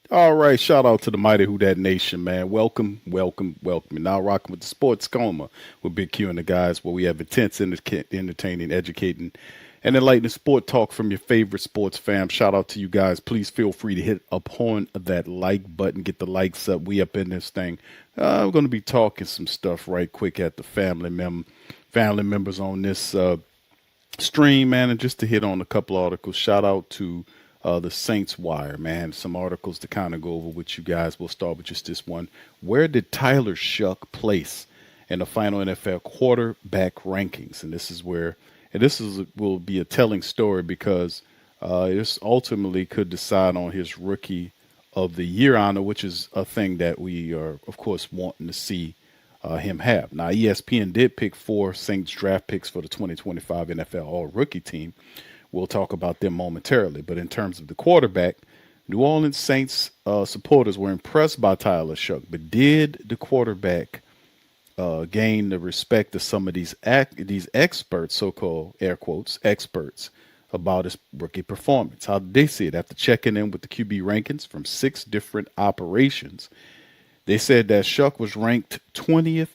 All right, shout out to the mighty Who Dat Nation, man. Welcome, welcome, welcome. And now rocking with the Sports Coma with Big Q and the guys, where we have intense, entertaining, educating, and enlightening sport talk from your favorite sports fam. Shout out to you guys. Please feel free to hit upon that like button, get the likes up. We up in this thing. We're going to be talking some stuff right quick at the family members on this stream, man, and just to hit on a couple articles. Shout out to the Saints Wire, man. Some articles to kind of go over with you guys. We'll start with just this one. Where did Tyler Shough place in the final NFL quarterback rankings? And this is where, and this is will be a telling story because this ultimately could decide on his rookie of the year honor, which is a thing that we are, of course, wanting to see him have. Now, ESPN did pick 4 Saints draft picks for the 2025 NFL All Rookie team. We'll talk about them momentarily. But in terms of the quarterback, New Orleans Saints supporters were impressed by Tyler Shough. But did the quarterback gain the respect of some of these experts, so-called air quotes experts, about his rookie performance? How did they see it? After checking in with the QB rankings from 6 different operations, they said that Shough was ranked 20.5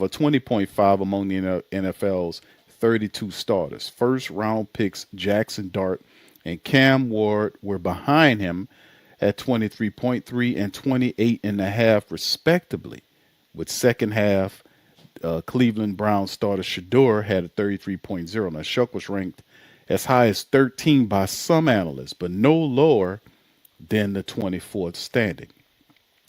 or 20.5 among the NFL's 32 starters. First round picks Jackson Dart and Cam Ward were behind him at 23.3 and 28.5 respectively. With second half, Cleveland Browns starter Shador had a 33.0. Now Shough was ranked as high as 13 by some analysts, but no lower than the 24th standing.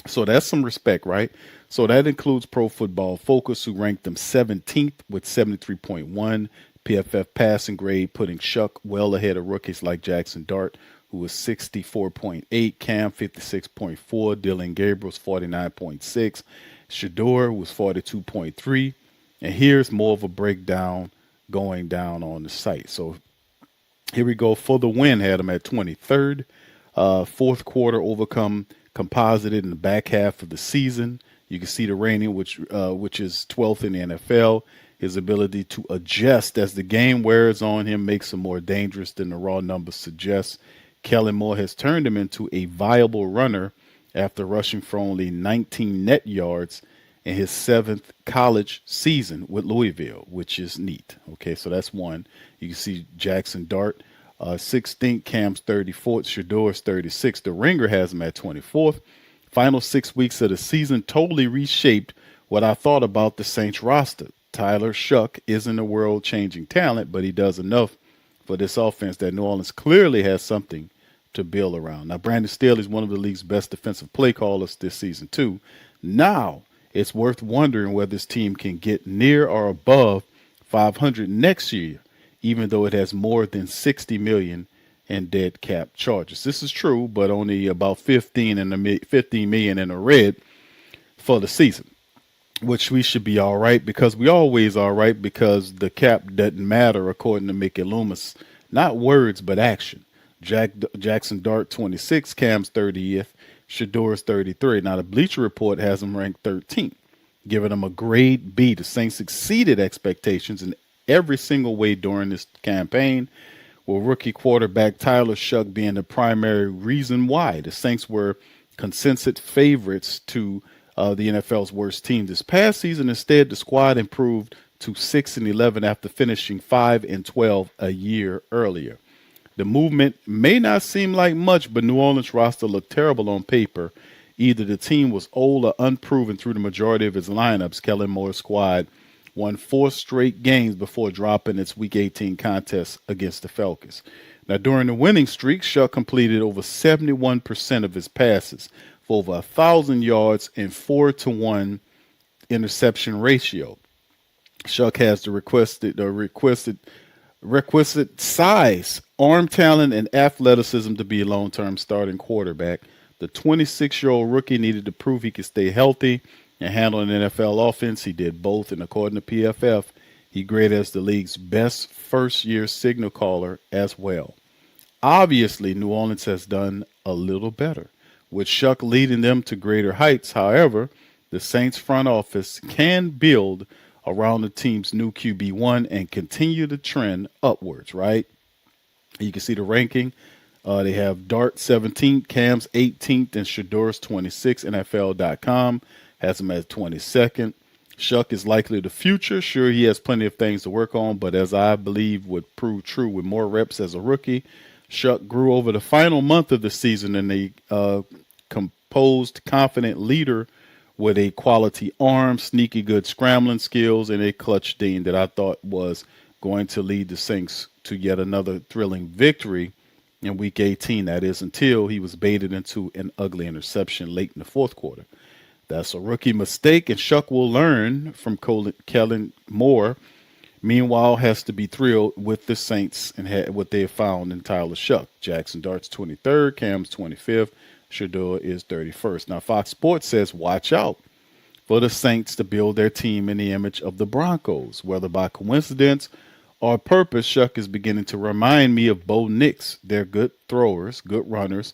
So that's some respect, right? So that includes Pro Football Focus, who ranked them 17th with 73.1 PFF passing grade, putting Shough well ahead of rookies like Jackson Dart, who was 64.8, Cam 56.4, Dylan Gabriel's 49.6, Shador was 42.3. And here's more of a breakdown going down on the site. So here we go. For the win, had him at 23rd. Fourth quarter overcome composited in the back half of the season. You can see the rating, which is 12th in the NFL. His ability to adjust as the game wears on him makes him more dangerous than the raw numbers suggest. Kellen Moore has turned him into a viable runner after rushing for only 19 net yards in his 7th college season with Louisville, which is neat. Okay, so that's one. You can see Jackson Dart, 16th, Cam's 34th, Shador's 36th. The Ringer has him at 24th. Final 6 weeks of the season totally reshaped what I thought about the Saints roster. Tyler Shough isn't a world-changing talent, but he does enough for this offense that New Orleans clearly has something to build around. Now, Brandon Staley is one of the league's best defensive play callers this season, too. Now, it's worth wondering whether this team can get near or above 500 next year, even though it has more than $60 million in dead cap charges. This is true, but only about 15 million in the red for the season, which we should be all right because we always are right because the cap doesn't matter according to Mickey Loomis. Not words, but action. Jackson Dart 26, Cam's 30th, Shador's 33. Now the Bleacher Report has him ranked 13th, giving him a grade B. The Saints exceeded expectations in every single way during this campaign, with rookie quarterback Tyler Shough being the primary reason why. The Saints were consensus favorites to the NFL's worst team this past season. Instead, the squad improved to 6-11 after finishing 5-12 a year earlier. The movement may not seem like much, but New Orleans roster looked terrible on paper. Either the team was old or unproven through the majority of its lineups. Kellen Moore's squad won 4 straight games before dropping its Week 18 contest against the Falcons. Now, during the winning streak, Shough completed over 71% of his passes for over 1,000 yards and 4-to-1 interception ratio. Shough has the requisite size, arm talent, and athleticism to be a long-term starting quarterback. The 26-year-old rookie needed to prove he could stay healthy and handle an NFL offense. He did both, and according to PFF, he graded as the league's best first-year signal caller as well. Obviously, New Orleans has done a little better, with Shough leading them to greater heights. However, the Saints front office can build around the team's new QB1 and continue the trend upwards, right? You can see the ranking. They have Dart 17th, Cam's 18th, and Shador's 26th. NFL.com has him at 22nd. Shough is likely the future. Sure, he has plenty of things to work on, but as I believe would prove true with more reps as a rookie, Shough grew over the final month of the season and a composed, confident leader with a quality arm, sneaky good scrambling skills, and a clutch dean that I thought was going to lead the Saints to yet another thrilling victory in Week 18. That is until he was baited into an ugly interception late in the fourth quarter. That's a rookie mistake, and Shough will learn from Kellen Moore. Meanwhile, has to be thrilled with the Saints and what they have found in Tyler Shough. Jackson Dart's 23rd, Cam's 25th, Shador is 31st. Now, Fox Sports says, watch out for the Saints to build their team in the image of the Broncos. Whether by coincidence or purpose, Shough is beginning to remind me of Bo Nix. They're good throwers, good runners,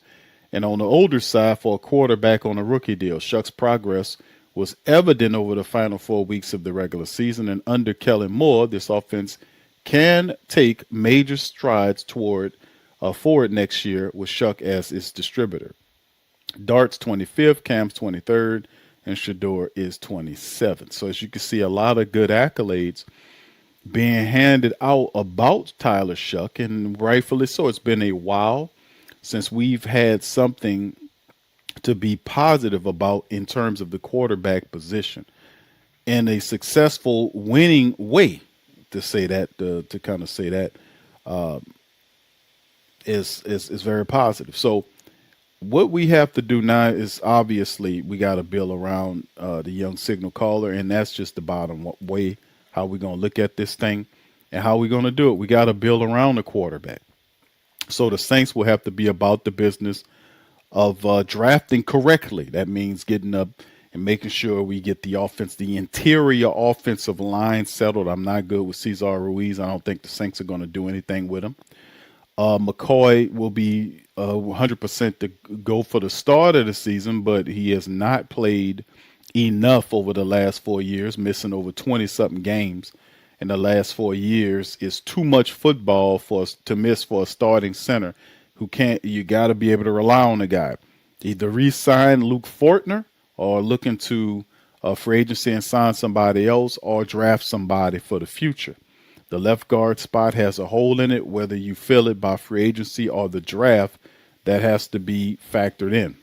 and on the older side for a quarterback on a rookie deal. Shough's progress was evident over the final 4 weeks of the regular season, and under Kellen Moore, this offense can take major strides forward next year with Shough as its distributor. Dart's 25th, Cam's 23rd, and Shador is 27th. So as you can see, a lot of good accolades being handed out about Tyler Shough, and rightfully so. It's been a while since we've had something to be positive about in terms of the quarterback position in a successful winning way. To say that, to kind of say that, is very positive. So what we have to do now is obviously we got to build around the young signal caller, and that's just the bottom way how we're going to look at this thing and how we're going to do it. We got to build around the quarterback. So the Saints will have to be about the business of drafting correctly. That means getting up and making sure we get the offense, the interior offensive line settled. I'm not good with Cesar Ruiz. I don't think the Saints are going to do anything with him. McCoy will be 100% to go for the start of the season, but he has not played enough over the last 4 years, missing over 20-something games in the last 4 years is too much football for us to miss for a starting center who can't. You got to be able to rely on the guy. Either re-sign Luke Fortner or look into free agency and sign somebody else or draft somebody for the future. The left guard spot has a hole in it, whether you fill it by free agency or the draft. That has to be factored in.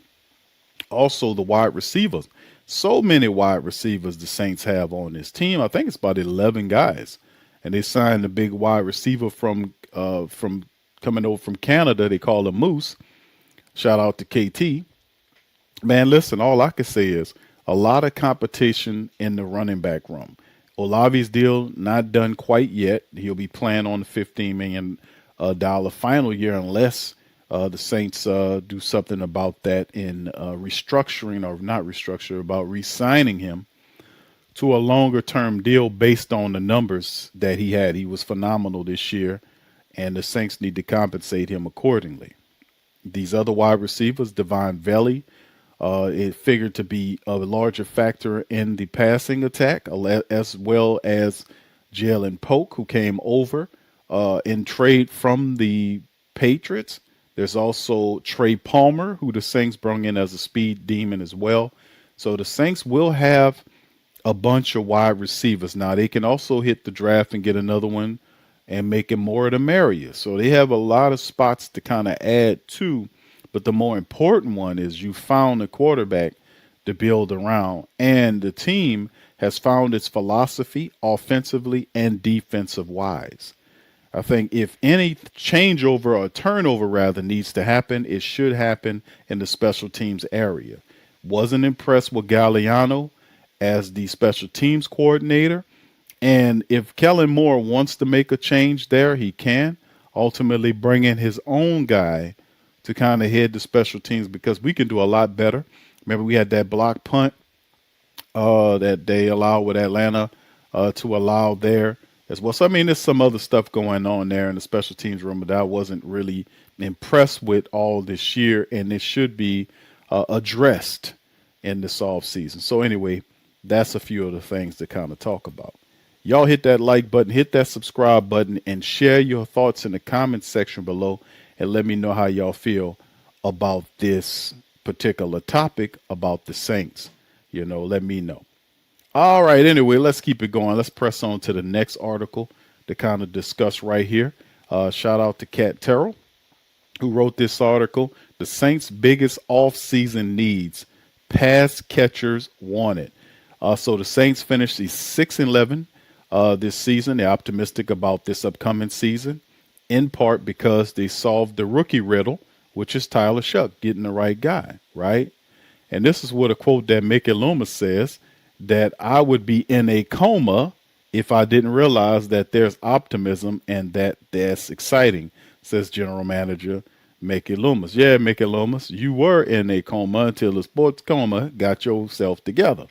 Also, the wide receivers. So many wide receivers the Saints have on this team. I think it's about 11 guys. And they signed a big wide receiver from coming over from Canada. They call him Moose. Shout out to KT. Man, listen, all I can say is a lot of competition in the running back room. Olavi's deal not done quite yet. He'll be playing on the $15 million final year unless the Saints do something about that in restructuring or not restructure, about re-signing him to a longer-term deal based on the numbers that he had. He was phenomenal this year, and the Saints need to compensate him accordingly. These other wide receivers, Devon Valley, it figured to be a larger factor in the passing attack, as well as Jalen Polk, who came over in trade from the Patriots. There's also Trey Palmer, who the Saints brought in as a speed demon as well. So the Saints will have a bunch of wide receivers. Now, they can also hit the draft and get another one and make it more of the merrier. So they have a lot of spots to kind of add to. But the more important one is you found a quarterback to build around. And the team has found its philosophy offensively and defensive-wise. I think if any changeover or turnover rather needs to happen, it should happen in the special teams area. Wasn't impressed with Galliano as the special teams coordinator. And if Kellen Moore wants to make a change there, he can ultimately bring in his own guy to kind of head the special teams, because we can do a lot better. Remember, we had that block punt that they allowed with Atlanta to allow there as well. So, I mean, there's some other stuff going on there in the special teams room that I wasn't really impressed with all this year, and it should be addressed in this offseason. So, anyway, that's a few of the things to kind of talk about. Y'all hit that like button, hit that subscribe button, and share your thoughts in the comments section below. and let me know how y'all feel about this particular topic about the Saints. Let me know. All right. Anyway, let's keep it going. Let's press on to the next article to kind of discuss right here. Shout out to Kat Terrell, who wrote this article. The Saints' biggest offseason needs: pass catchers wanted. So the Saints finished the 6-11 this season. They're optimistic about this upcoming season, in part because they solved the rookie riddle, which is Tyler Shough, getting the right guy, right? And this is what a quote that Mickey Loomis says, that I would be in a coma if I didn't realize that there's optimism and that's exciting, says General Manager Mickey Loomis. Yeah, Mickey Loomis, you were in a coma until the sports coma got yourself together.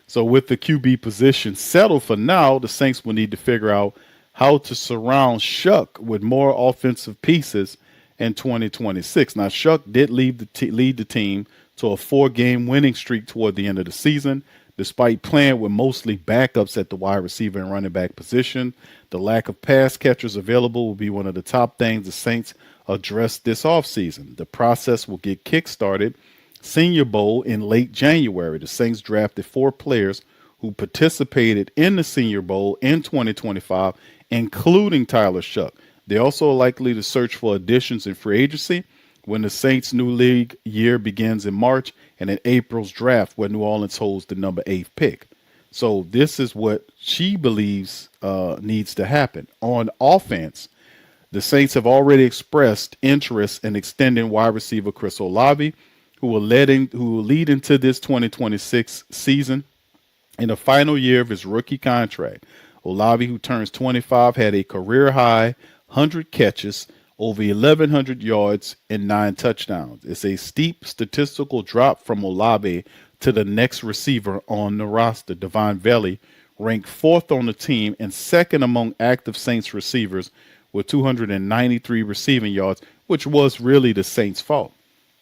So with the QB position settled for now, the Saints will need to figure out how to surround Shough with more offensive pieces in 2026. Now, Shough did lead the team to a 4-game winning streak toward the end of the season, despite playing with mostly backups at the wide receiver and running back position. The lack of pass catchers available will be one of the top things the Saints address this offseason. The process will get kick-started Senior Bowl in late January. The Saints drafted 4 players who participated in the Senior Bowl in 2025, including Tyler Shough. They're also likely to search for additions in free agency when the Saints' new league year begins in March, and in April's draft where New Orleans holds the number 8 pick. So this is what she believes needs to happen. On offense, the Saints have already expressed interest in extending wide receiver Chris Olave, who will lead into this 2026 season in the final year of his rookie contract. Olave, who turns 25, had a career-high 100 catches, over 1,100 yards, and 9 touchdowns. It's a steep statistical drop from Olave to the next receiver on the roster, Devon Valley, ranked 4th on the team and 2nd among active Saints receivers with 293 receiving yards, which was really the Saints' fault.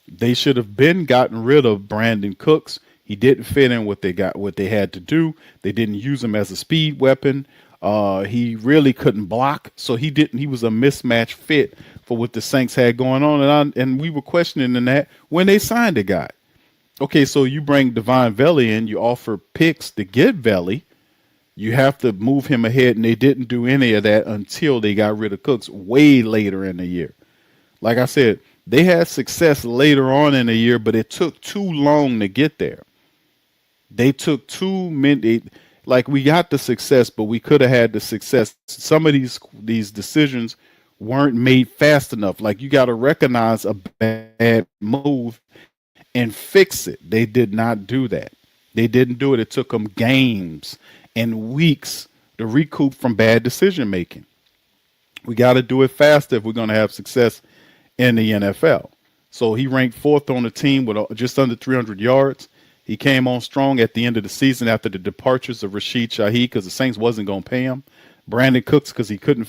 They should have gotten rid of Brandon Cooks. He didn't fit in what they had to do. They didn't use him as a speed weapon. He really couldn't block, so he was a mismatch fit for what the Saints had going on, and we were questioning that when they signed the guy. Okay, so you bring Devon Valley in, you offer picks to get Valley, you have to move him ahead, and they didn't do any of that until they got rid of Cooks way later in the year. Like I said, they had success later on in the year, but it took too long to get there. They took too many. Like, we got the success, but we could have had the success. Some of these decisions weren't made fast enough. Like, you got to recognize a bad move and fix it. They did not do that. They didn't do it. It took them games and weeks to recoup from bad decision making. We got to do it faster if we're going to have success in the NFL. So he ranked 4th on the team with just under 300 yards. He came on strong at the end of the season after the departures of Rashid Shaheed because the Saints wasn't going to pay him. Brandon Cooks because he didn't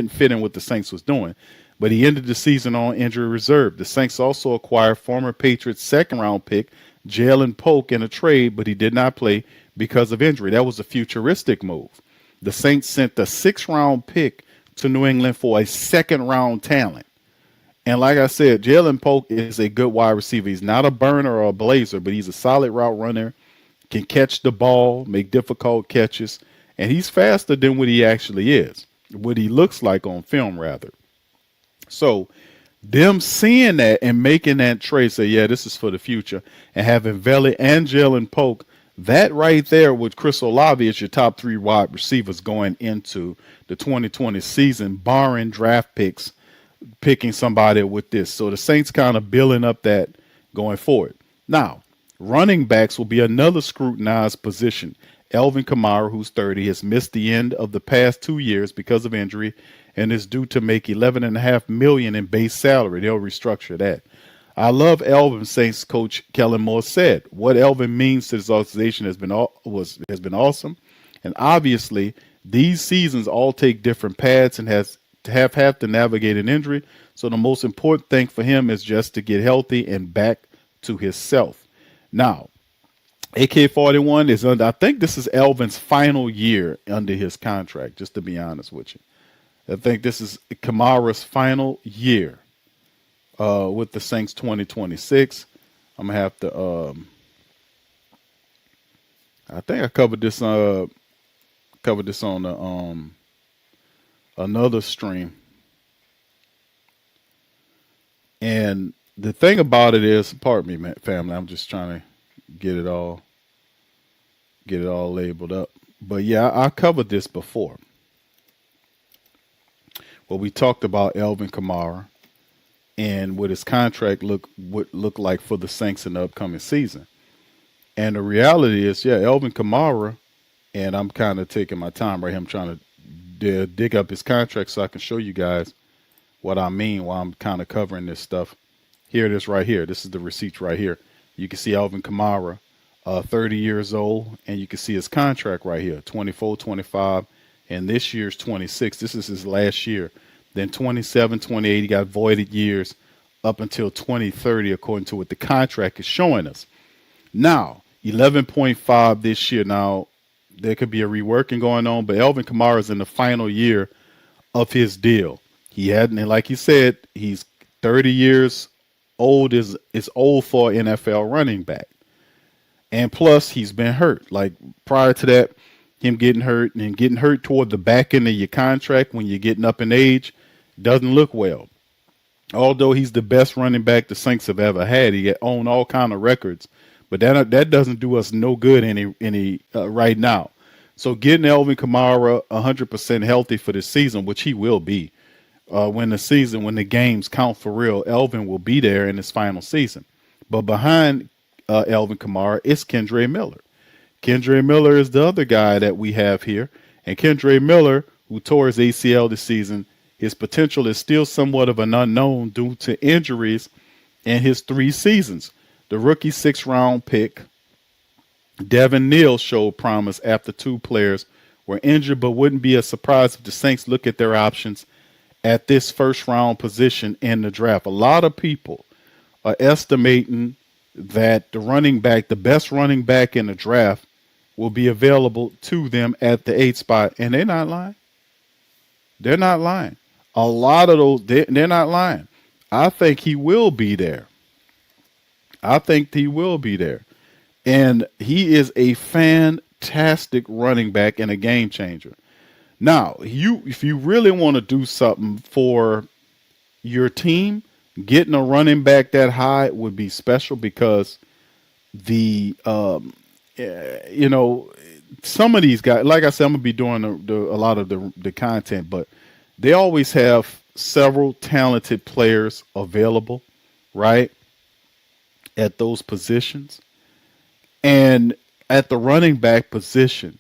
fit in what the Saints was doing. But he ended the season on injury reserve. The Saints also acquired former Patriots 2nd-round pick Jalen Polk in a trade, but he did not play because of injury. That was a futuristic move. The Saints sent the 6th-round pick to New England for a 2nd-round talent. And like I said, Jalen Polk is a good wide receiver. He's not a burner or a blazer, but he's a solid route runner, can catch the ball, make difficult catches, and he's faster than what he actually is, what he looks like on film, rather. So them seeing that and making that trade, say, yeah, this is for the future, and having Valley and Jalen Polk, that right there with Chris Olave is your top 3 wide receivers going into the 2020 season, barring draft picks, picking somebody with this. So the Saints kind of building up that going forward. Now, running backs will be another scrutinized position. Alvin Kamara, who's 30, has missed the end of the past 2 years because of injury and is due to make $11.5 million in base salary. They'll restructure that. I love Alvin, Saints coach Kellen Moore said. What Alvin means to this organization has been awesome. And obviously, these seasons all take different paths and have to navigate an injury. So the most important thing for him is just to get healthy and back to himself. Now, AK-41 is under, I think this is Alvin's final year under his contract, just to be honest with you. I think this is Kamara's final year. with the Saints 2026. I'm gonna have to. I think I covered this. Covered this on another stream. And the thing about it is, pardon me, man, family. I'm just trying to get it all labeled up. But yeah, I covered this before. Well, we talked about Alvin Kamara and what his contract would look like for the Saints in the upcoming season. And the reality is, yeah, Alvin Kamara, and I'm kind of taking my time right here. I'm trying to dig up his contract so I can show you guys what I mean while I'm kind of covering this stuff. Here it is right here. This is the receipts right here. You can see Alvin Kamara, 30 years old, and you can see his contract right here, 24, 25, and this year's 26. This is his last year. Then 27, 28, he got voided years up until 2030, according to what the contract is showing us. Now, 11.5 this year. Now, there could be a reworking going on, but Alvin Kamara is in the final year of his deal. He hadn't, and like he said, he's 30 years old. Is old for an NFL running back. And plus, he's been hurt. Like prior to that, him getting hurt and getting hurt toward the back end of your contract when you're getting up in age doesn't look well. Although he's the best running back the Saints have ever had, he owned all kind of records. But that doesn't do us no good any right now. So getting Alvin Kamara 100% healthy for this season, which he will be, when the games count for real, Alvin will be there in his final season. But behind Alvin Kamara, it's Kendre Miller. Kendre Miller is the other guy that we have here. And Kendre Miller, who tore his ACL this season, his potential is still somewhat of an unknown due to injuries in his 3 seasons. The rookie 6th-round pick, Devin Neal, showed promise after 2 players were injured, but wouldn't be a surprise if the Saints look at their options at this first-round position in the draft. A lot of people are estimating that the best running back in the draft, will be available to them at the 8th spot. And they're not lying. They're not lying. A lot of those, they're not lying. I think he will be there. And he is a fantastic running back and a game changer. Now, if you really want to do something for your team, getting a running back that high would be special because some of these guys, like I said, I'm going to be doing a lot of the content, but they always have several talented players available, right, at those positions. And at the running back position,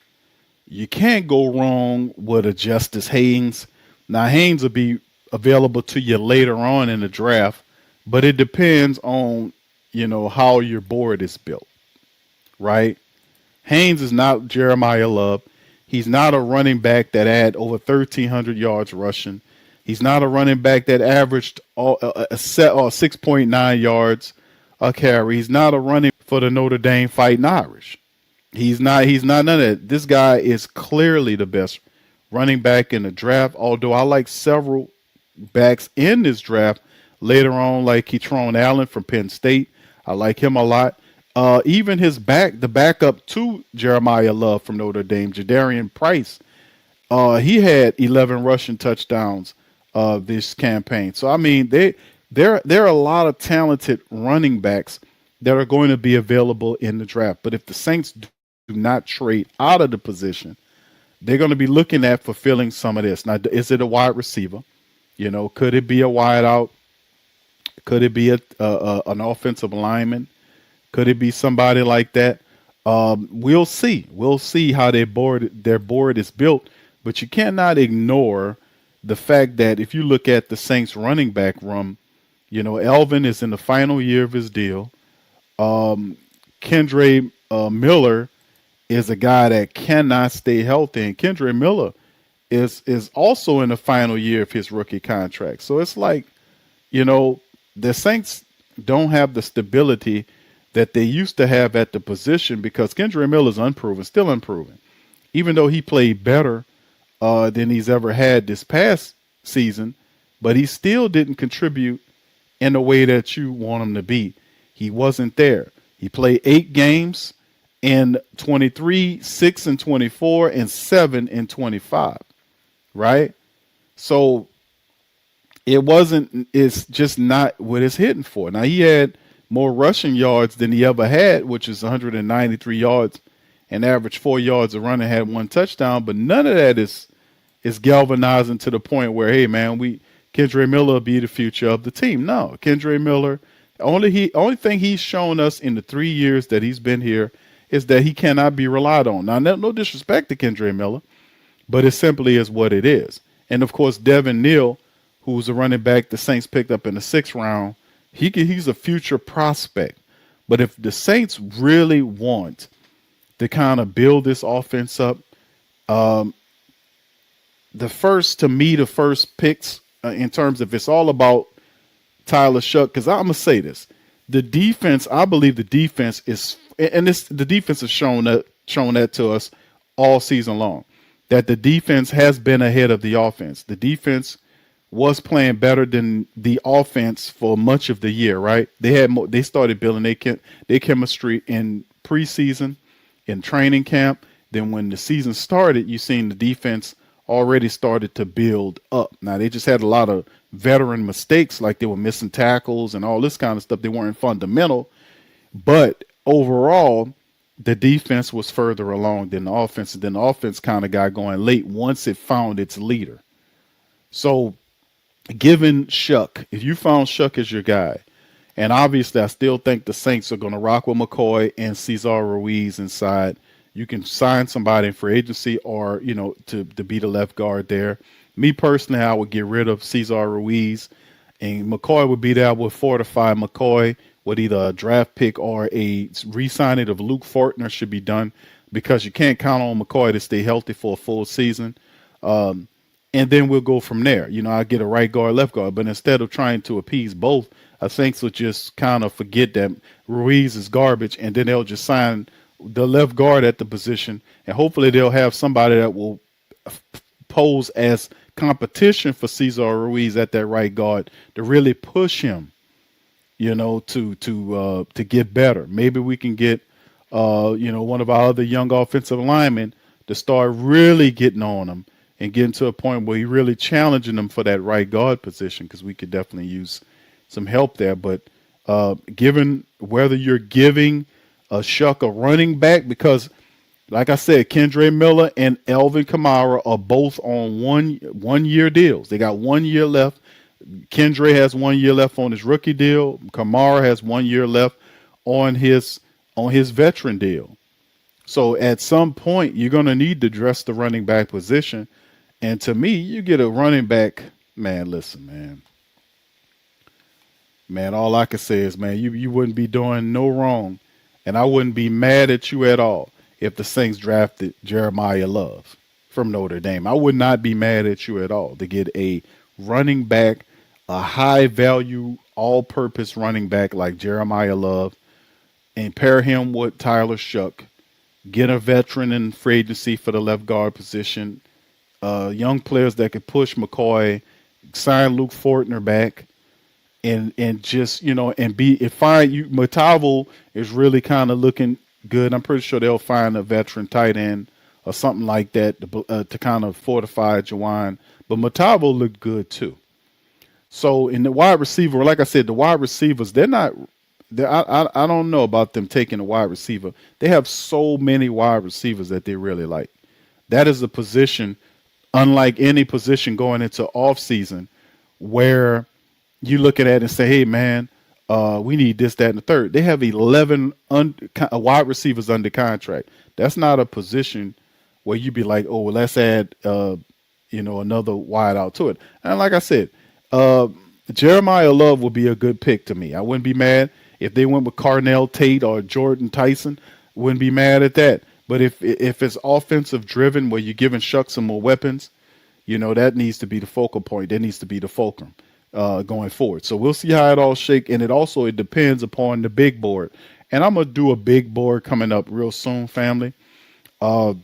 you can't go wrong with a Justice Haynes. Now, Haynes will be available to you later on in the draft, but it depends on, how your board is built, right? Haynes is not Jeremiah Love. He's not a running back that had over 1,300 yards rushing. He's not a running back that averaged a 6.9 yards a carry. He's not a running for the Notre Dame Fighting Irish. He's not none of that. This guy is clearly the best running back in the draft, although I like several backs in this draft later on, like Ketron Allen from Penn State. I like him a lot. Even the backup to Jeremiah Love from Notre Dame, Jadarian Price, he had 11 rushing touchdowns this campaign. So, I mean, there are a lot of talented running backs that are going to be available in the draft. But if the Saints do not trade out of the position, they're going to be looking at fulfilling some of this. Now, is it a wide receiver? Could it be a wide out? Could it be an offensive lineman? Could it be somebody like that? We'll see. We'll see how their board is built. But you cannot ignore the fact that if you look at the Saints running back room, Alvin is in the final year of his deal. Kendre Miller is a guy that cannot stay healthy. And Kendre Miller is also in the final year of his rookie contract. So it's like, the Saints don't have the stability that they used to have at the position because Kendre Miller is unproven, still unproven. Even though he played better than he's ever had this past season, but he still didn't contribute in the way that you want him to be. He wasn't there. He played 8 games in 23, 6 and 24, and 7 and 25. Right? So it wasn't, it's just not what it's hitting for. Now he had more rushing yards than he ever had, which is 193 yards and average 4 yards a run and had 1 touchdown, but none of that is galvanizing to the point where, hey man, Kendre Miller will be the future of the team. No, Kendre Miller, only thing he's shown us in the 3 years that he's been here is that he cannot be relied on. Now, no disrespect to Kendre Miller, but it simply is what it is. And of course, Devin Neal, who's a running back the Saints picked up in the 6th round, he's a future prospect. But if the Saints really want to kind of build this offense up, the first picks in terms of, it's all about Tyler Shough, because I'm gonna say this: the defense. I believe the defense is, and the defense has shown that to us all season long, that the defense has been ahead of the offense. The defense was playing better than the offense for much of the year. Right? They started building their chemistry in preseason, in training camp. Then when the season started, you seen the defense already started to build up. Now, they just had a lot of veteran mistakes, like they were missing tackles and all this kind of stuff. They weren't fundamental. But overall, the defense was further along than the offense. And then the offense kind of got going late once it found its leader. So, given Shough, if you found Shough as your guy, and obviously I still think the Saints are going to rock with McCoy and Cesar Ruiz inside. You can sign somebody in free agency or, to be the left guard there. Me personally, I would get rid of Cesar Ruiz, and McCoy would be there. I would fortify McCoy with either a draft pick or a re-signing of Luke Fortner should be done, because you can't count on McCoy to stay healthy for a full season. And then we'll go from there. I get a right guard, left guard. But instead of trying to appease both, I think will just kind of forget that Ruiz is garbage, and then they'll just sign the left guard at the position, and hopefully they'll have somebody that will pose as competition for Cesar Ruiz at that right guard to really push him, to get better. Maybe we can get, one of our other young offensive linemen to start really getting on him and getting to a point where he's really challenging them for that right guard position, because we could definitely use some help there. But given whether you're giving Shough a running back, because like I said, Kendre Miller and Alvin Kamara are both on one year deals. They got 1 year left. Kendre has 1 year left on his rookie deal. Kamara has 1 year left on his veteran deal. So at some point, you're going to need to address the running back position. And to me, you get a running back, man, listen, man, all I can say is, man, you wouldn't be doing no wrong. And I wouldn't be mad at you at all if the Saints drafted Jeremiah Love from Notre Dame. I would not be mad at you at all to get a running back, a high-value, all-purpose running back like Jeremiah Love, and pair him with Tyler Shough. Get a veteran in free agency for the left guard position. Young players that could push McCoy. Sign Luke Fortner back. And just, and Matavo is really kind of looking good. I'm pretty sure they'll find a veteran tight end or something like that to kind of fortify Jawan. But Matavo looked good too. So in the wide receiver, like I said, the wide receivers, I don't know about them taking a wide receiver. They have so many wide receivers that they really like. That is a position, unlike any position going into offseason, where you look at it and say, hey, man, we need this, that, and the third. They have 11 wide receivers under contract. That's not a position where you'd be like, oh, well, let's add, another wide out to it. And like I said, Jeremiah Love would be a good pick to me. I wouldn't be mad if they went with Carnell Tate or Jordan Tyson. Wouldn't be mad at that. But if it's offensive driven, where you're giving Shough some more weapons, that needs to be the focal point. That needs to be the fulcrum. Going forward. So we'll see how it all shakes. And it depends upon the big board. And I'm going to do a big board coming up real soon, family. I'm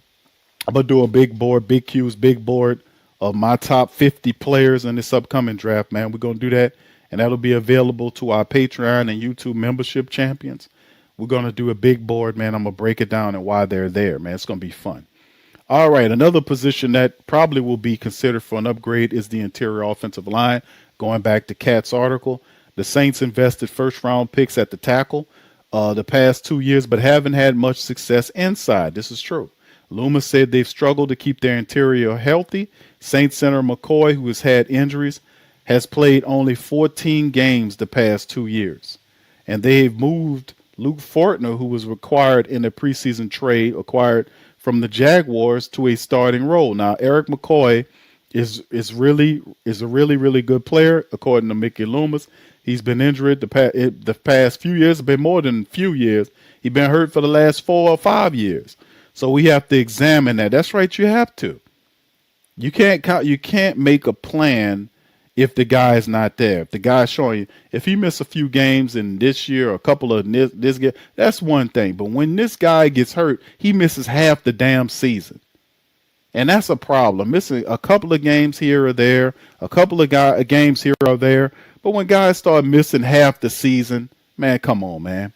going to do a big board, Big Q's big board of my top 50 players in this upcoming draft, man. We're going to do that. and that'll be available to our Patreon and YouTube membership champions. We're going to do a big board, man. I'm going to break it down and why they're there, man. It's going to be fun. All right, another position that probably will be considered for an upgrade is the interior offensive line. Going back to Cat's article, the Saints invested first-round picks at the tackle the past 2 years, but haven't had much success inside. This is true. Loomis said they've struggled to keep their interior healthy. Saints center McCoy, who has had injuries, has played only 14 games the past 2 years. And they've moved Luke Fortner, who was required in a preseason trade, acquired from the Jaguars, to a starting role. Now, Eric McCoy is a really good player, according to Mickey Loomis. He's been injured the past few years. It's been more than a few years. He's been hurt for the last 4 or 5 years. So we have to examine that. That's right, you have to. You can't make a plan if the guy is not there. If the guy's showing you, if he missed a few games in this year or a couple of this year, that's one thing. But when this guy gets hurt, he misses half the damn season. And that's a problem. Missing a couple of games here or there, a couple of games here or there. But when guys start missing half the season, man, come on, man.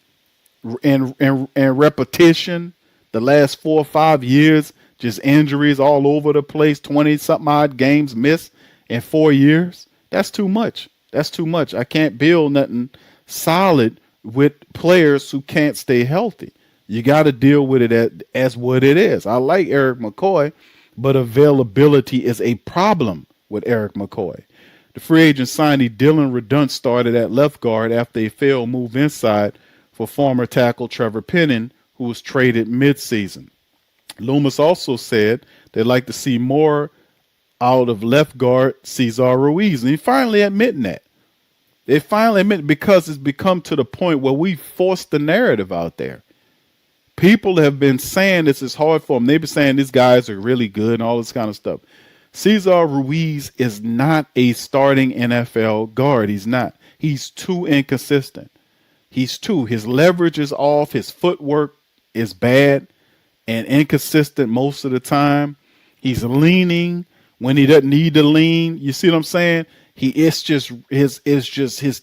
And repetition, the last 4 or 5 years, just injuries all over the place, 20-something odd games missed in 4 years. That's too much. That's too much. I can't build nothing solid with players who can't stay healthy. You got to deal with it as what it is. I like Eric McCoy, but availability is a problem with Eric McCoy. The free agent signee Dylan Redundt started at left guard after a failed move inside for former tackle Trevor Penning, who was traded midseason. Loomis also said they'd like to see more out of left guard Cesar Ruiz. And he finally admitting that. They finally admit it because it's become to the point where we forced the narrative out there. People have been saying this is hard for them. They've been saying these guys are really good and all this kind of stuff. Cesar Ruiz is not a starting NFL guard. He's not. He's too inconsistent. His leverage is off. His footwork is bad and inconsistent most of the time. He's leaning when he doesn't need to lean. You see what I'm saying? His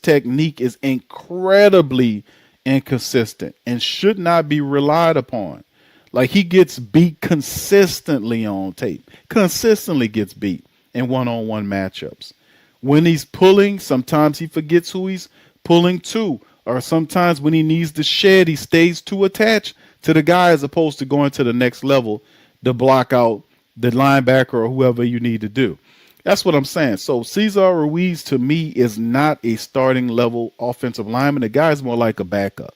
technique is incredibly inconsistent and should not be relied upon. Like, he gets beat consistently on tape. Consistently gets beat in one-on-one matchups. When he's pulling, sometimes he forgets who he's pulling to. Or sometimes when he needs to shed, he stays too attached to the guy as opposed to going to the next level to block out the linebacker or whoever you need to do. That's what I'm saying. So Cesar Ruiz, to me, is not a starting level offensive lineman. The guy's more like a backup.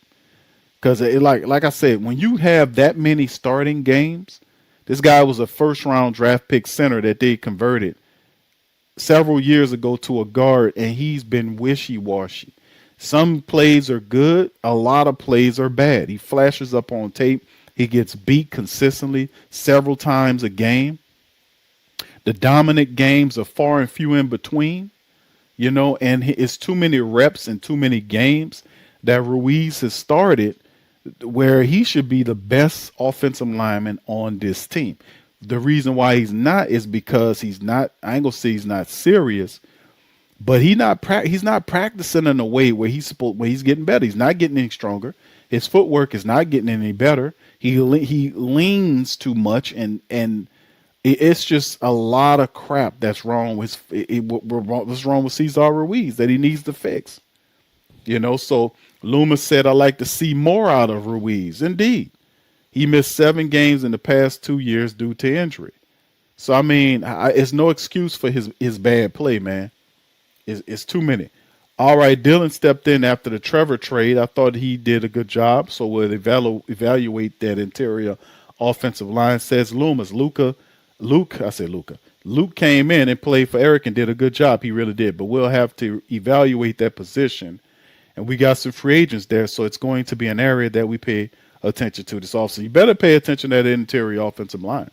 Because like I said, when you have that many starting games, this guy was a first-round draft pick center that they converted several years ago to a guard, and he's been wishy-washy. Some plays are good. A lot of plays are bad. He flashes up on tape. He gets beat consistently several times a game. The dominant games are far and few in between, and it's too many reps and too many games that Ruiz has started where he should be the best offensive lineman on this team. The reason why he's not is because he's not, I ain't gonna say he's not serious, but he's not practicing in a way where he's getting better. He's not getting any stronger. His footwork is not getting any better. He leans too much, and it's just a lot of crap that's wrong with what's wrong with Cesar Ruiz that he needs to fix. So Loomis said, "I like to see more out of Ruiz." Indeed, he missed 7 games in the past 2 years due to injury. So I mean, it's no excuse for his bad play, man. It's too many. All right, Dylan stepped in after the Trevor trade. I thought he did a good job, so we'll evaluate that interior offensive line, says Loomis. Luke came in and played for Eric and did a good job. He really did, but we'll have to evaluate that position. And we got some free agents there, so it's going to be an area that we pay attention to this offseason. You better pay attention to that interior offensive line.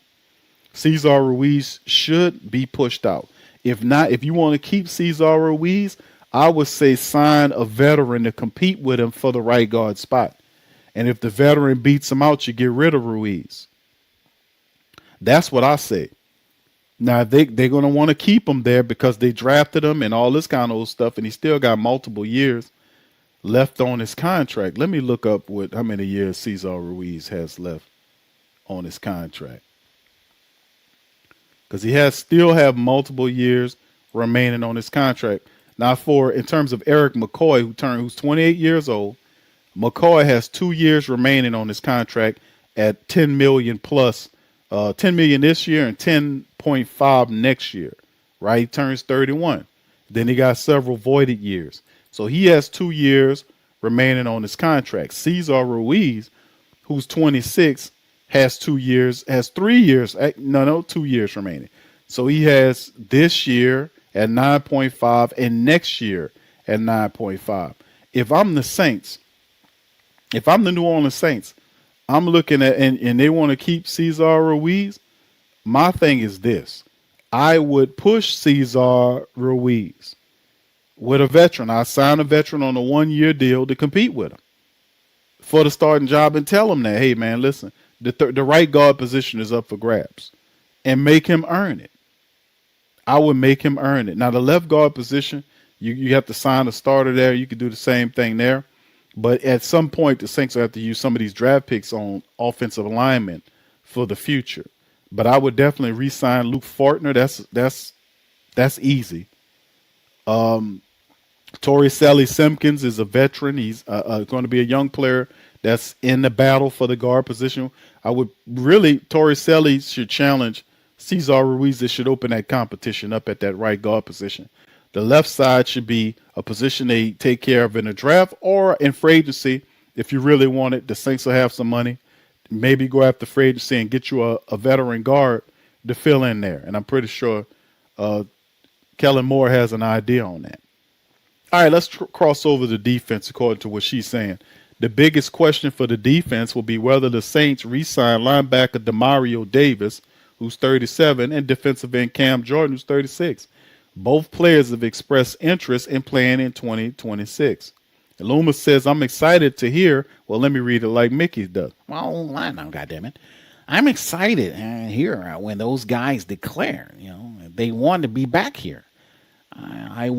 Cesar Ruiz should be pushed out. If not, if you want to keep Cesar Ruiz, I would say sign a veteran to compete with him for the right guard spot. And if the veteran beats him out, you get rid of Ruiz. That's what I say. Now they're going to want to keep him there because they drafted him and all this kind of old stuff, and he still got multiple years left on his contract. Let me look up how many years Cesar Ruiz has left on his contract, because he has still have multiple years remaining on his contract. Now, in terms of Eric McCoy, who's 28 years old, McCoy has 2 years remaining on his contract at 10 million plus, 10 million this year and 10.5 next year. Right, he turns 31. Then he got several voided years, so he has 2 years remaining on his contract. Cesar Ruiz, who's 26, has 2 years, has 3 years, 2 years remaining. So he has this year at 9.5 and next year at 9.5. If I'm the Saints, if I'm the New Orleans Saints, I'm looking at, and they want to keep Cesar Ruiz, my thing is this. I would push Cesar Ruiz with a veteran. I sign a veteran on a 1-year deal to compete with him for the starting job and tell him that, hey, man, listen, the right guard position is up for grabs, and make him earn it. I would make him earn it. Now, the left guard position, you have to sign a starter there. You could do the same thing there. But at some point, the Saints will have to use some of these draft picks on offensive alignment for the future. But I would definitely re-sign Luke Fortner. That's easy. Torricelli Simpkins is a veteran. He's going to be a young player that's in the battle for the guard position. Torricelli should challenge Cesar Ruiz. That should open that competition up at that right guard position. The left side should be a position they take care of in a draft or in free agency. If you really want it, the Saints will have some money. Maybe go after free agency and get you a veteran guard to fill in there. And I'm pretty sure Kellen Moore has an idea on that. All right, let's cross over to defense according to what she's saying. The biggest question for the defense will be whether the Saints re-sign linebacker Demario Davis, who's 37, and defensive end Cam Jordan, who's 36. Both players have expressed interest in playing in 2026. Loomis says, I'm excited to hear. Well, let me read it like Mickey does. Well, I know, goddammit. I'm excited to hear when those guys declare, they want to be back here. I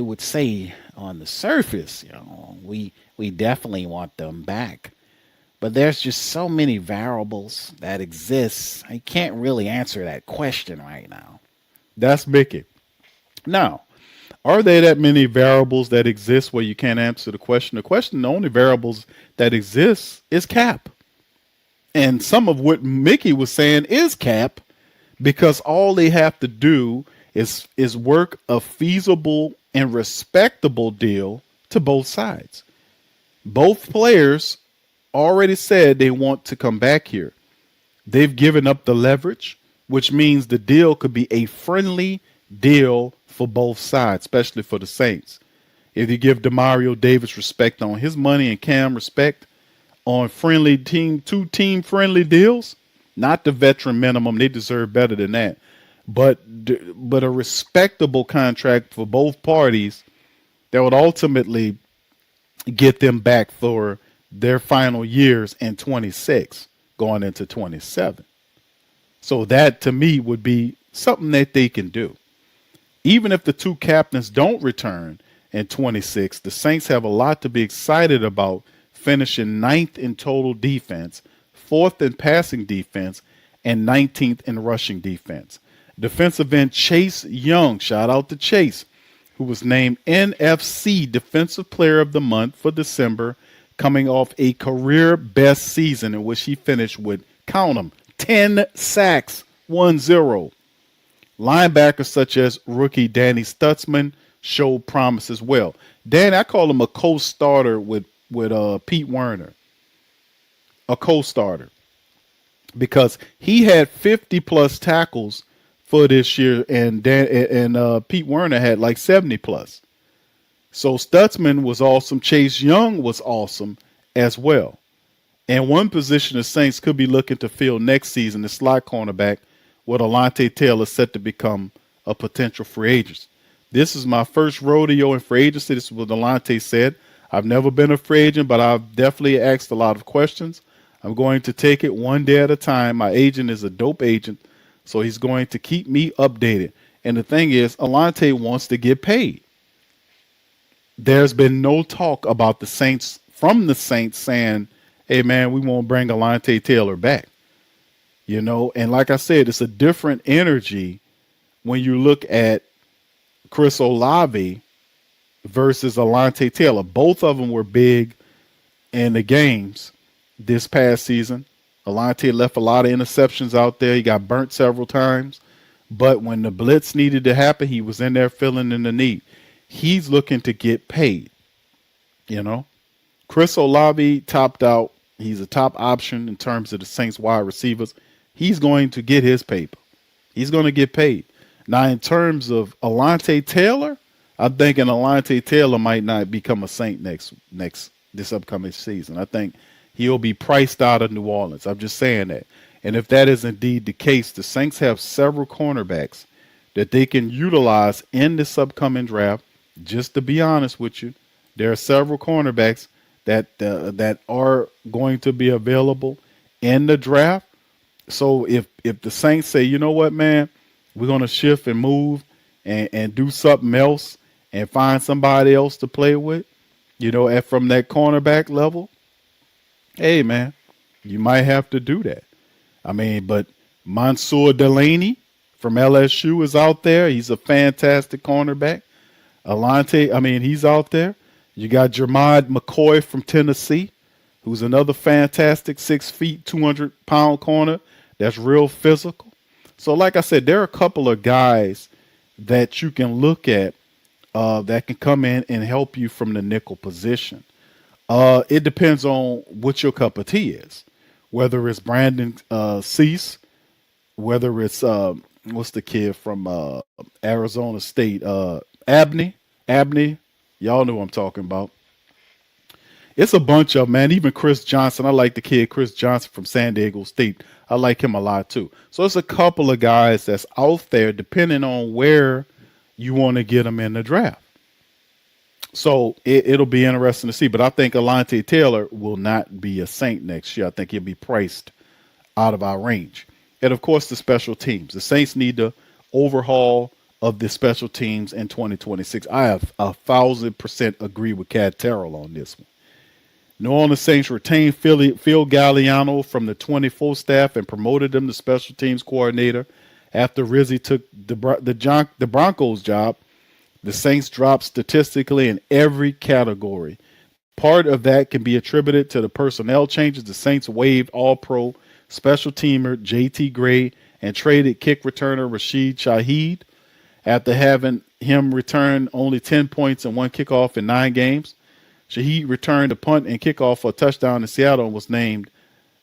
would say on the surface, we definitely want them back. But there's just so many variables that exist. I can't really answer that question right now. That's Mickey. Now, are there that many variables that exist where you can't answer the question? The only variables that exist is cap. And some of what Mickey was saying is cap, because all they have to do is work a feasible and respectable deal to both sides. Both players already said they want to come back here. They've given up the leverage, which means the deal could be a friendly deal for both sides, especially for the Saints. If you give Demario Davis respect on his money and Cam respect on two team friendly deals, not the veteran minimum, they deserve better than that. But a respectable contract for both parties that would ultimately get them back for their final years in 26, going into 27. So that to me would be something that they can do. Even if the two captains don't return in 26, the Saints have a lot to be excited about, finishing 9th in total defense, 4th in passing defense, and 19th in rushing defense. Defensive end Chase Young, shout out to Chase, who was named NFC Defensive Player of the Month for December, coming off a career best season in which he finished with, count them, 10 sacks, 1-0. Linebackers such as rookie Danny Stutzman showed promise as well. Dan, I call him a co-starter with Pete Werner. A co-starter. Because he had 50-plus tackles for this year, and Pete Werner had like 70-plus. So Stutzman was awesome. Chase Young was awesome as well. And one position the Saints could be looking to fill next season, the slot cornerback, with Alontae Taylor set to become a potential free agent. This is my first rodeo in free agency. This is what Alontae said. I've never been a free agent, but I've definitely asked a lot of questions. I'm going to take it one day at a time. My agent is a dope agent, So he's going to keep me updated. And the thing is, Alante wants to get paid. There's been no talk about the Saints from the Saints saying, hey man, we won't bring Alante Taylor back. And like I said, it's a different energy when you look at Chris Olave versus Alante Taylor. Both of them were big in the games this past season. Alante left a lot of interceptions out there. He got burnt several times. But when the blitz needed to happen, he was in there filling in the need. He's looking to get paid. Chris Olave topped out. He's a top option in terms of the Saints wide receivers. He's going to get his paper. He's going to get paid. Now, in terms of Alante Taylor, I'm thinking Alante Taylor might not become a Saint this upcoming season. I think he'll be priced out of New Orleans. I'm just saying that. And if that is indeed the case, the Saints have several cornerbacks that they can utilize in this upcoming draft. Just to be honest with you, there are several cornerbacks that are going to be available in the draft. So if the Saints say, you know what, man, we're going to shift and move and do something else and find somebody else to play with, from that cornerback level, hey, man, you might have to do that. But Mansour Delaney from LSU is out there. He's a fantastic cornerback. Alante, he's out there. You got Jermad McCoy from Tennessee, who's another fantastic 6 feet, 200-pound corner that's real physical. So like I said, there are a couple of guys that you can look at that can come in and help you from the nickel position. It depends on what your cup of tea is, whether it's Brandon Cease, whether it's what's the kid from Arizona State, Abney, y'all know what I'm talking about. It's a bunch of, man, even Chris Johnson. I like the kid Chris Johnson from San Diego State. I like him a lot too. So it's a couple of guys that's out there depending on where you want to get them in the draft. So it'll be interesting to see. But I think Alante Taylor will not be a Saint next year. I think he'll be priced out of our range. And, of course, the special teams. The Saints need to overhaul of the special teams in 2026. I have 1,000% agree with Cat Terrell on this one. New Orleans Saints retained Phil Galliano from the 24 staff and promoted him to special teams coordinator after Rizzi took the Broncos job. The Saints dropped statistically in every category. Part of that can be attributed to the personnel changes. The Saints waived All-Pro special teamer J.T. Gray and traded kick returner Rashid Shaheed after having him return only 10 points and 1 kickoff in 9 games. Shaheed returned a punt and kickoff for a touchdown in Seattle and was named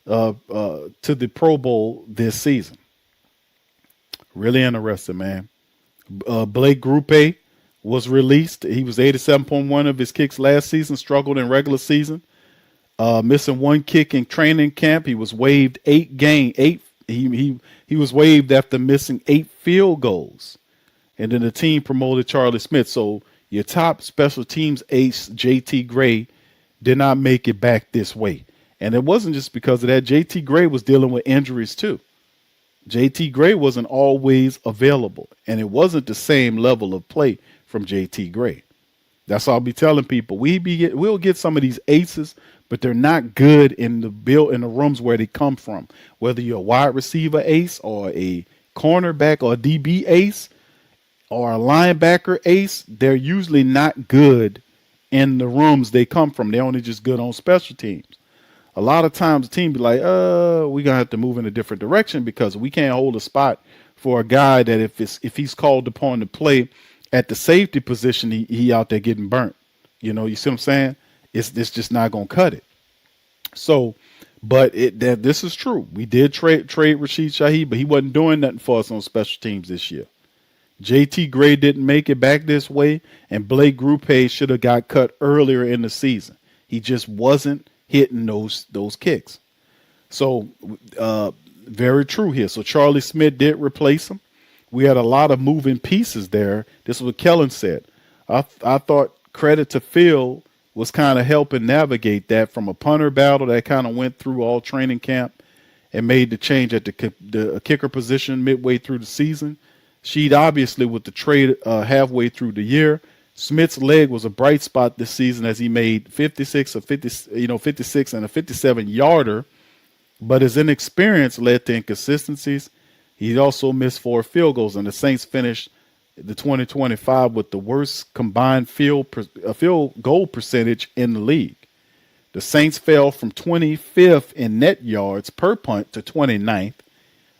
to the Pro Bowl this season. Really interesting, man. Blake Grupe was released. He was 87.1 of his kicks last season, struggled in regular season. Missing 1 kick in training camp. He was waived 8 games. He was waived after missing 8 field goals. And then the team promoted Charlie Smith. So your top special teams ace, J.T. Gray, did not make it back this way. And it wasn't just because of that. J.T. Gray was dealing with injuries too. J.T. Gray wasn't always available. And it wasn't the same level of play from J.T. Gray. That's all I'll be telling people. We'll get some of these aces, but they're not good in the rooms where they come from. Whether you're a wide receiver ace or a cornerback or a DB ace or a linebacker ace, they're usually not good in the rooms they come from. They're only just good on special teams. A lot of times the team be like, we're going to have to move in a different direction because we can't hold a spot for a guy that if he's called upon to play at the safety position, he out there getting burnt. You see what I'm saying? It's just not going to cut it. So, but this is true. We did trade Rashid Shaheed, but he wasn't doing nothing for us on special teams this year. J.T. Gray didn't make it back this way, and Blake Grupe should have got cut earlier in the season. He just wasn't hitting those kicks. So, very true here. So Charlie Smith did replace him. We had a lot of moving pieces there. This is what Kellen said. I thought credit to Phil was kind of helping navigate that from a punter battle that kind of went through all training camp. and made the change at the kicker position midway through the season. She'd obviously with the trade halfway through the year. Smith's leg was a bright spot this season as he made 56 and a 57 yarder, but his inexperience led to inconsistencies. He also missed 4 field goals, and the Saints finished the 2025 with the worst combined field goal percentage in the league. The Saints fell from 25th in net yards per punt to 29th.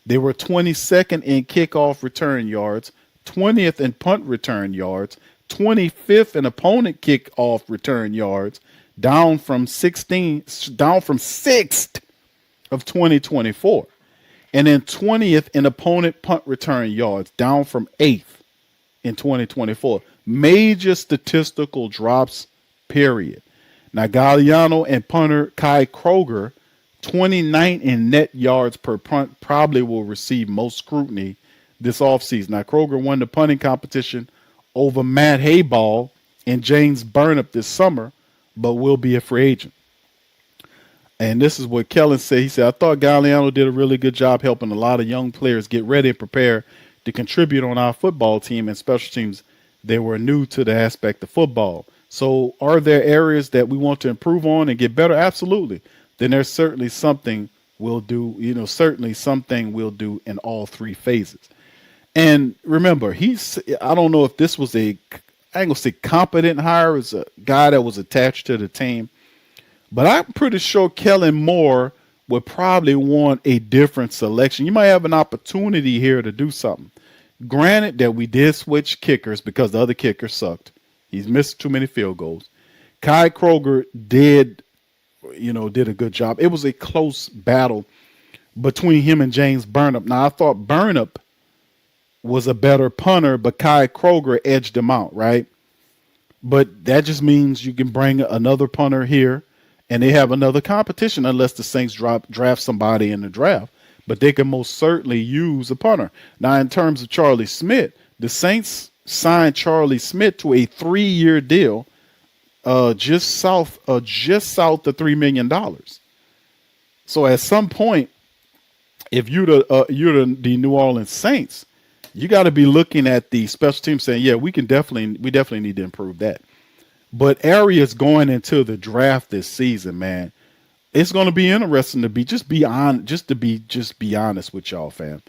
They were 22nd in kickoff return yards, 20th in punt return yards, 25th in opponent kickoff return yards, down from 6th of 2024, and then 20th in opponent punt return yards, down from 8th in 2024. Major statistical drops, period. Now, Galliano and punter Kai Kroger, 29 in net yards per punt, probably will receive most scrutiny this offseason. Now, Kroger won the punting competition over Matt Hayball and James Burnip this summer, but will be a free agent. And this is what Kellen said. He said, I thought Galliano did a really good job helping a lot of young players get ready and prepare to contribute on our football team and special teams. They were new to the aspect of football. So are there areas that we want to improve on and get better? Absolutely. Then there's certainly something we'll do, something we'll do in all 3 phases. And remember, I don't know if this was I ain't gonna say competent hire, as a guy that was attached to the team, but I'm pretty sure Kellen Moore would probably want a different selection. You might have an opportunity here to do something. Granted that we did switch kickers because the other kicker sucked. He's missed too many field goals. Kai Kroger did a good job. It was a close battle between him and James Burnip. Now, I thought Burnip was a better punter, but Kai Kroger edged him out, right? But that just means you can bring another punter here, and they have another competition unless the Saints draft somebody in the draft. But they can most certainly use a punter. Now, in terms of Charlie Smith, the Saints signed Charlie Smith to a 3-year deal, just south of $3 million. So at some point, if you're the New Orleans Saints, you got to be looking at the special team saying, yeah, we definitely need to improve that. But areas going into the draft this season, man, it's going to be interesting to be honest with y'all, fam.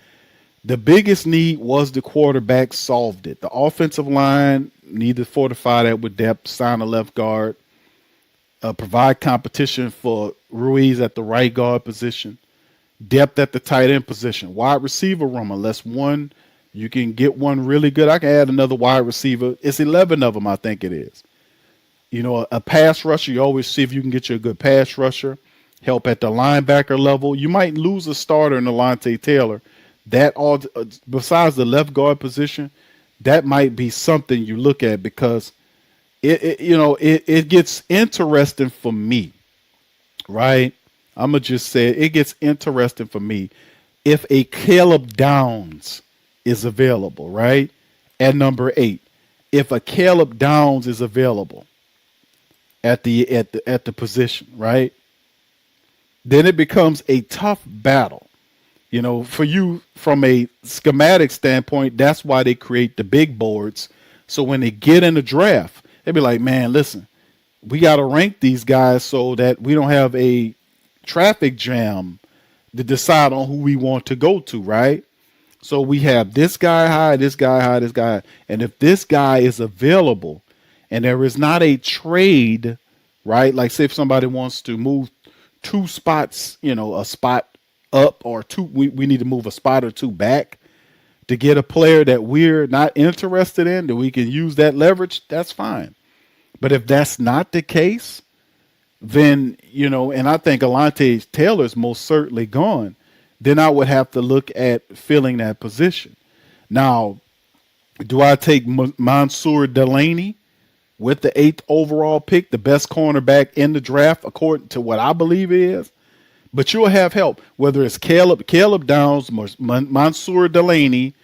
The biggest need was the quarterback, solved it. The offensive line needed to fortify that with depth, sign a left guard, provide competition for Ruiz at the right guard position, depth at the tight end position, wide receiver room, unless you can get one really good. I can add another wide receiver. It's 11 of them, I think it is. A pass rusher, you always see if you can get you a good pass rusher, help at the linebacker level. You might lose a starter in Alontae Taylor. That all besides the left guard position, that might be something you look at because it gets interesting for me, right? I'm gonna just say it gets interesting for me if a Caleb Downs is available, right? At number 8, if a Caleb Downs is available at the position, right? Then it becomes a tough battle. For you from a schematic standpoint, that's why they create the big boards. So when they get in the draft, they be like, man, listen, we got to rank these guys so that we don't have a traffic jam to decide on who we want to go to, right? So we have this guy high, this guy high, this guy high. And if this guy is available and there is not a trade, right? Like say if somebody wants to move 2 spots, a spot up or 2, we need to move a spot or 2 back to get a player that we're not interested in, that we can use that leverage, that's fine. But if that's not the case, then, and I think Alontae Taylor's most certainly gone, then I would have to look at filling that position. Now, do I take Mansour Delaney with the 8th overall pick, the best cornerback in the draft, according to what I believe is? But you'll have help, whether it's Caleb Downs, Mansour Delaney,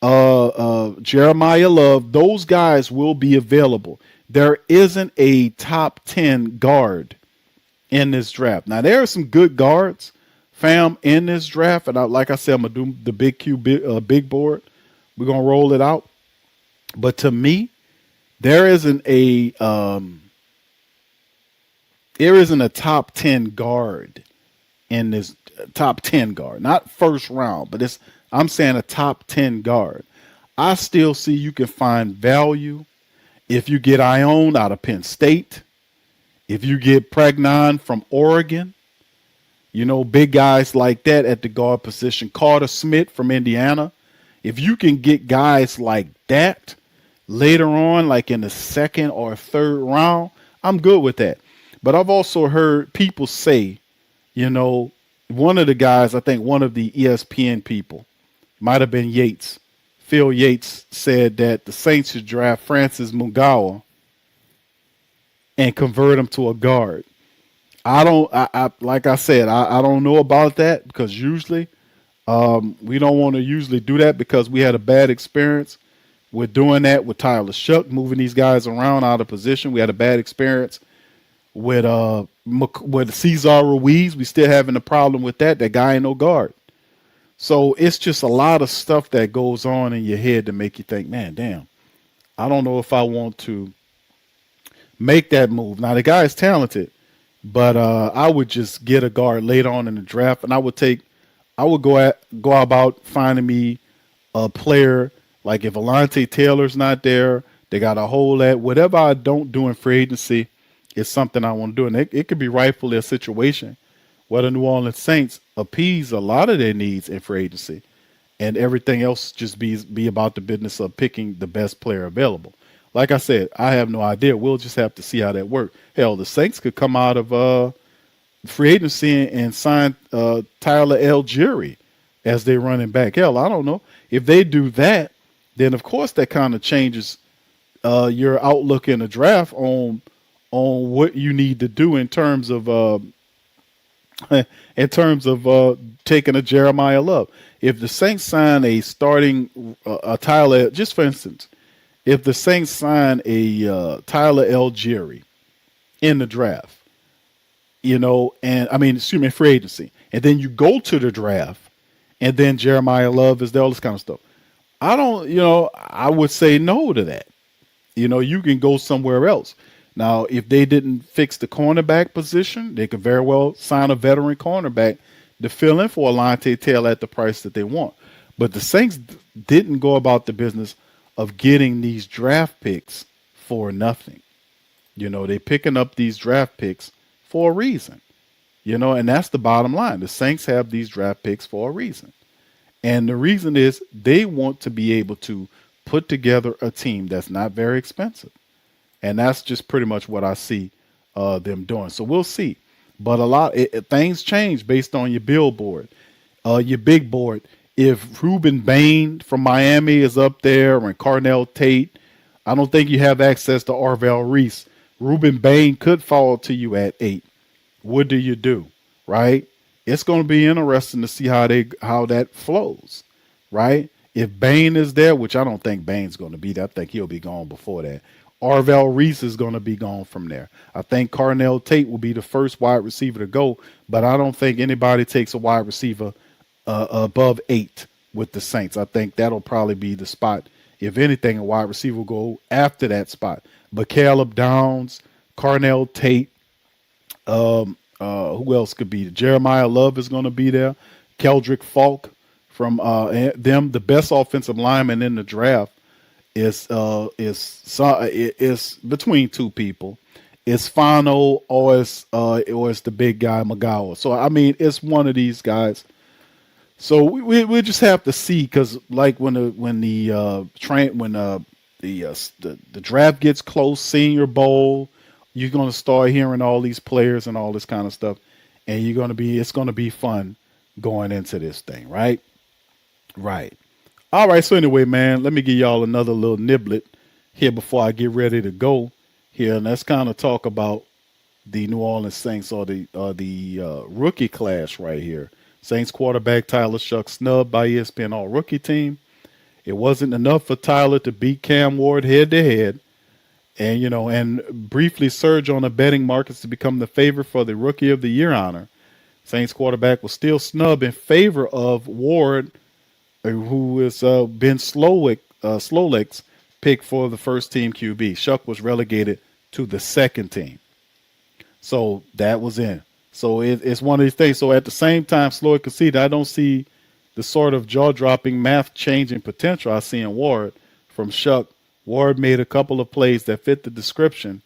Jeremiah Love. Those guys will be available. There isn't a top 10 guard in this draft. Now, there are some good guards fam, in this draft, and like I said, I'm gonna do the big board. We're gonna roll it out. But to me, there isn't a top 10 guard in this top 10 guard, not first round, but I'm saying a top 10 guard. I still see you can find value if you get Ione out of Penn State, if you get Pregnon from Oregon, big guys like that at the guard position, Carter Smith from Indiana. If you can get guys like that later on, like in the second or third round, I'm good with that. But I've also heard people say, one of the guys, I think one of the ESPN people, might have been Yates. Phil Yates said that the Saints should draft Francis Mugawa and convert him to a guard. Like I said, I don't know about that because usually we don't want to usually do that because we had a bad experience with doing that with Tyler Shough, moving these guys around out of position. We had a bad experience with Cesar Ruiz. We still having a problem with that. That guy ain't no guard. So it's just a lot of stuff that goes on in your head to make you think, man, damn, I don't know if I want to make that move. Now the guy is talented, but I would just get a guard later on in the draft, and I would go about finding me a player like if Alontae Taylor's not there, they got a hole at whatever I don't do in free agency is something I want to do, and it could be rightfully a situation where the New Orleans Saints appease a lot of their needs in free agency, and everything else just be about the business of picking the best player available. Like I said, I have no idea. We'll just have to see how that works. Hell, the Saints could come out of free agency and sign Tyler Algieri as their running back. Hell, I don't know. If they do that, then of course that kind of changes your outlook in the draft on what you need to do in terms of taking a Jeremiah Love. If the Saints sign a starting Tyler, just for instance, if the Saints sign a Tyler Algieri in the draft, free agency, and then you go to the draft, and then Jeremiah Love is there, all this kind of stuff. I would say no to that. You can go somewhere else. Now, if they didn't fix the cornerback position, they could very well sign a veteran cornerback to fill in for Alontae Taylor at the price that they want. But the Saints didn't go about the business of getting these draft picks for nothing. They picking up these draft picks for a reason. And that's the bottom line. The Saints have these draft picks for a reason. And the reason is they want to be able to put together a team that's not very expensive. And that's just pretty much what I see them doing. So we'll see. But things change based on your billboard, your big board. If Ruben Bain from Miami is up there and Carnell Tate, I don't think you have access to Arvell Reese. Ruben Bain could fall to you at 8. What do you do? Right? It's going to be interesting to see how that flows. Right? If Bain is there, which I don't think Bain's going to be there, I think he'll be gone before that. Arvell Reese is going to be gone from there. I think Carnell Tate will be the first wide receiver to go, but I don't think anybody takes a wide receiver above 8 with the Saints. I think that'll probably be the spot. If anything, a wide receiver will go after that spot. But Caleb Downs, Carnell Tate, who else could be there? Jeremiah Love is going to be there. Keldrick Falk from them, the best offensive lineman in the draft. Is between two people. It's Fano or it's the big guy Magawa. So it's one of these guys. So we just have to see, because like when the draft gets close, Senior Bowl, you're gonna start hearing all these players and all this kind of stuff, and it's gonna be fun going into this thing, right? Right. All right, so anyway, man, let me give y'all another little niblet here before I get ready to go here, and let's kind of talk about the New Orleans Saints or the rookie class right here. Saints quarterback Tyler Shough snubbed by ESPN All-Rookie Team. It wasn't enough for Tyler to beat Cam Ward head-to-head, and briefly surge on the betting markets to become the favorite for the Rookie of the Year honor. Saints quarterback was still snubbed in favor of Ward, who has been Slowick's pick for the first team QB. Shough was relegated to the second team. So that was in. So it's one of these things. So at the same time, Slowick conceded, I don't see the sort of jaw-dropping, math-changing potential I see in Ward from Shough. Ward made a couple of plays that fit the description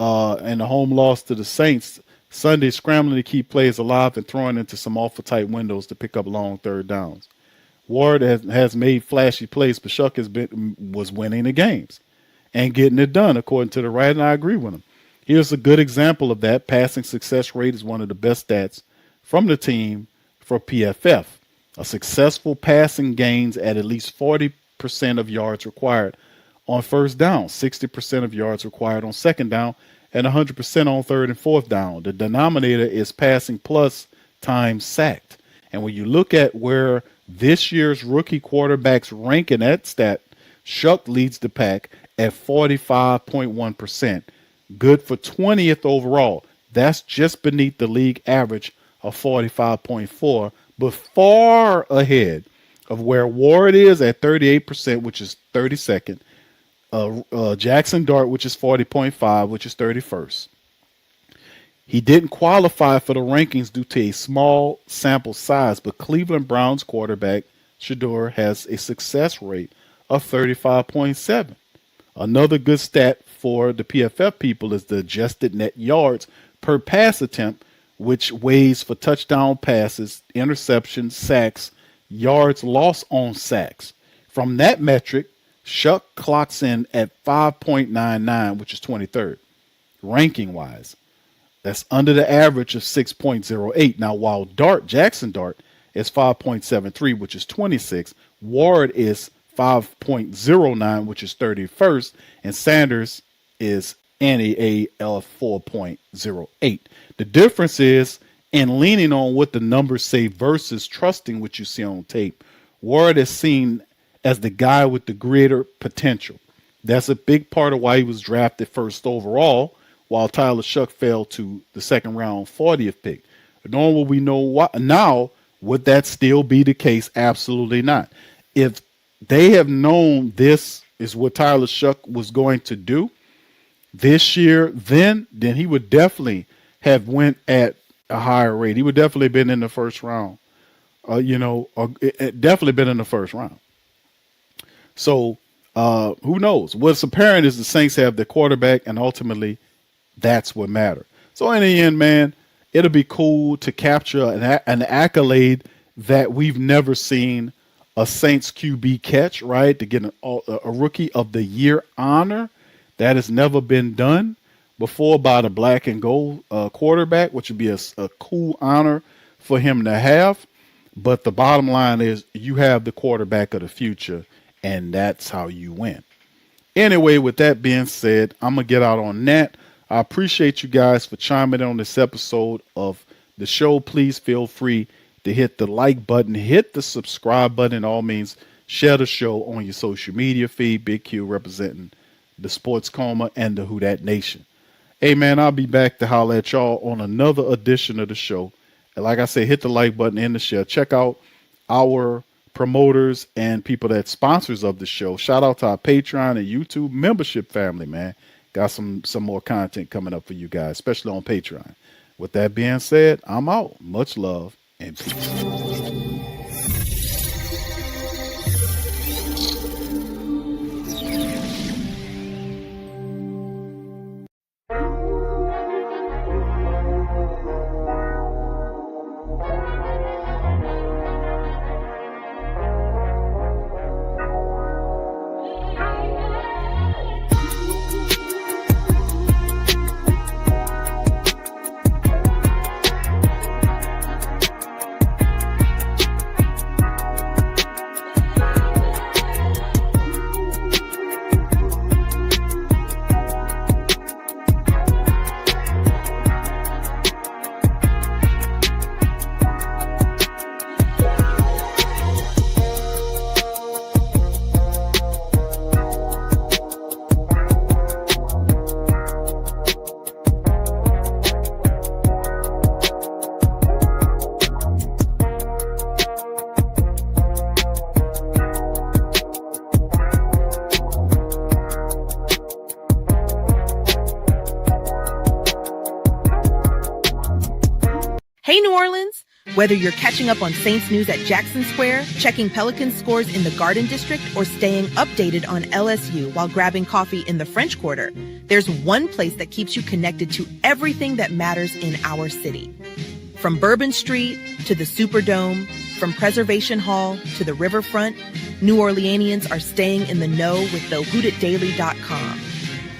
in the home loss to the Saints Sunday, scrambling to keep plays alive and throwing into some awful tight windows to pick up long third downs. Ward has made flashy plays, but Shough was winning the games and getting it done, according to the writer, and I agree with him. Here's a good example of that. Passing success rate is one of the best stats from the team for PFF. A successful passing gains at least 40% of yards required on first down, 60% of yards required on second down, and 100% on third and fourth down. The denominator is passing plus times sacked. And when you look at where this year's rookie quarterbacks rank in that stat, Shough leads the pack at 45.1%. Good for 20th overall. That's just beneath the league average of 45.4, but far ahead of where Ward is at 38%, which is 32nd. Jackson Dart, which is 40.5, which is 31st. He didn't qualify for the rankings due to a small sample size, but Cleveland Browns quarterback Shedeur has a success rate of 35.7. Another good stat for the PFF people is the adjusted net yards per pass attempt, which weighs for touchdown passes, interceptions, sacks, yards lost on sacks. From that metric, Shough clocks in at 5.99, which is 23rd, ranking-wise. That's under the average of 6.08. Now, while Jackson Dart is 5.73, which is 26, Ward is 5.09, which is 31st, and Sanders is NEAL 4.08. The difference is in leaning on what the numbers say versus trusting what you see on tape. Ward is seen as the guy with the greater potential. That's a big part of why he was drafted first overall, while Tyler Shough fell to the second round 40th pick. Knowing what we know now, would that still be the case? Absolutely not. If they have known this is what Tyler Shough was going to do this year, then he would definitely have went at a higher rate. He would definitely have been in the first round. Definitely been in the first round. So who knows? What's apparent is the Saints have their quarterback, and ultimately that's what matters. So in the end, man, it'll be cool to capture an accolade that we've never seen a Saints QB catch, right? To get a Rookie of the Year honor. That has never been done before by the black and gold quarterback, which would be a cool honor for him to have. But the bottom line is you have the quarterback of the future, and that's how you win. Anyway, with that being said, I'm going to get out on that. I appreciate you guys for chiming in on this episode of the show. Please feel free to hit the like button, hit the subscribe button. All means share the show on your social media feed. Big Q representing the Sports Coma and the Who Dat Nation. Hey, man, I'll be back to holler at y'all on another edition of the show. And like I said, hit the like button and the share. Check out our promoters and people that sponsors of the show. Shout out to our Patreon and YouTube membership family, man. Got some more content coming up for you guys, especially on Patreon. With that being said, I'm out. Much love and peace. Whether you're catching up on Saints news at Jackson Square, checking Pelicans scores in the Garden District, or staying updated on LSU while grabbing coffee in the French Quarter, there's one place that keeps you connected to everything that matters in our city. From Bourbon Street to the Superdome, from Preservation Hall to the Riverfront, New Orleanians are staying in the know with the WhoDatDaily.com,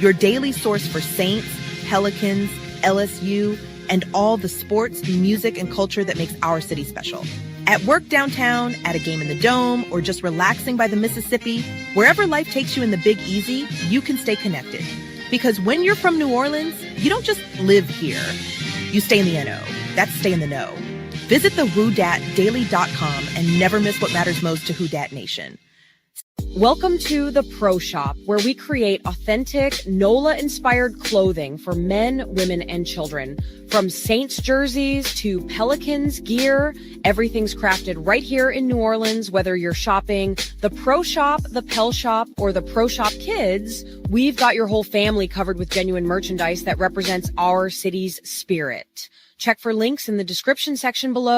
your daily source for Saints, Pelicans, LSU, and all the sports, music, and culture that makes our city special. At work downtown, at a game in the Dome, or just relaxing by the Mississippi, wherever life takes you in the Big Easy, you can stay connected. Because when you're from New Orleans, you don't just live here. You stay in the NO. That's stay in the know. Visit the WhoDatDaily.com and never miss what matters most to Who Dat Nation. Welcome to the Pro Shop, where we create authentic NOLA-inspired clothing for men, women, and children. From Saints jerseys to Pelicans gear, everything's crafted right here in New Orleans. Whether you're shopping the Pro Shop, the Pel Shop, or the Pro Shop Kids, we've got your whole family covered with genuine merchandise that represents our city's spirit. Check for links in the description section below.